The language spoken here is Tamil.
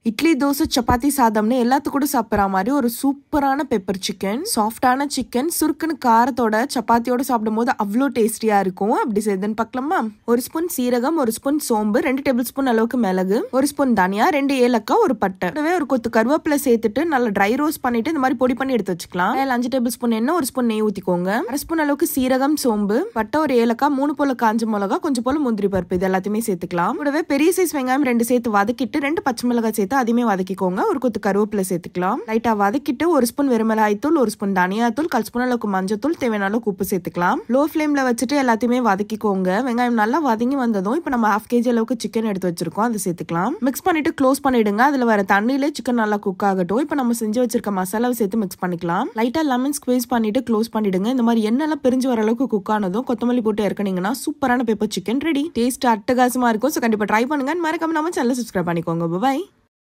இட்லி தோசை சப்பாத்தி சாதம்னு எல்லாத்துக்கூட சாப்பிட்ற மாதிரி ஒரு சூப்பரான பெப்பர் சிக்கன், சாஃப்டான சிக்கன், சுருக்குன்னு காரத்தோட சப்பாத்தியோட சாப்பிடும் போது அவ்வளோ டேஸ்டியா இருக்கும். அப்படி செய்யுதுன்னு பார்க்கலாமா? ஒரு ஸ்பூன் சீரகம், ஒரு ஸ்பூன் சோம்பு, 2 டேபிள் ஸ்பூன் அளவுக்கு மிளகு, ஒரு ஸ்பூன் தனியா, 2 ஏலக்காய், ஒரு பட்டை, ஒரு கொத்து கருவேப்பிலை சேர்த்துட்டு நல்லா ட்ரை ரோஸ்ட் பண்ணிட்டு இந்த மாதிரி பொடி பண்ணி எடுத்து வச்சுக்கலாம். 5 டேபிள் ஸ்பூன் எண்ணெய், ஒரு ஸ்பூன் நெய் ஊத்திக்கோங்க. 1 ஸ்பூன் அளவுக்கு சீரகம், சோம்பு, பட்டை, ஒரு ஏலக்காய், 3 போல காஞ்ச மிளகா, கொஞ்சம் போல முந்திரி பருப்பு, இது எல்லாத்தையுமே சேர்த்துக்கலாம். கூடவே பெரிய சைஸ் வெங்காயம் 2 சேர்த்து வதக்கிட்டு 2 பச்சை மிளகாய் சேர்த்து அதையுமே வதக்கிக்கோங்க. ஒரு கொத்து கருவேப்பிலை சேர்த்துக்கலாம். லைட்டா வதக்கிட்டு 1 ஸ்பூன் வெறுமிளகாய் தூள், 1 ஸ்பூன் தனியா தூள், 1/4 ஸ்பூன் அளவுக்கு மஞ்சள் தூள், தேவையான அளவுக்கு உப்பு சேர்த்துக்கலாம். லோ ஃபிளேம்ல வச்சுட்டு எல்லாத்தையுமே வதக்கிக்கோங்க. வெங்காயம் நல்லா வதங்கி வந்ததும் இப்போ நம்ம 1/2 kg அளவுக்கு சிக்கன் எடுத்து வச்சிருக்கோம், அதை சேர்த்துக்கலாம். மிக்ஸ் பண்ணிட்டு க்ளோஸ் பண்ணிடுங்க. அதுல வர தண்ணியிலே சிக்கன் நல்லா குக் ஆகட்டும். இப்போ நம்ம செஞ்சு வச்சிருக்க மசாலாவை சேர்த்து மிக்ஸ் பண்ணிக்கலாம். லைட்டா லெமன் ஸ்குவீஸ் பண்ணிட்டு க்ளோஸ் பண்ணிடுங்க. இந்த மாதிரி எண்ணெல்லாம் பிரிஞ்சு வர அளவுக்கு குக் ஆனதும் கொத்தமல்லி போட்டு இறக்குனீங்கன்னா சூப்பரான பெப்பர் சிக்கன் ரெடி. டேஸ்ட் அட்டகாசமா இருக்கும். ஸோ கண்டிப்பா ட்ரை பண்ணுங்க. மறக்காம நம்ம சேனலை சப்ஸ்கிரைப் பண்ணிக்கோங்க. பாய்.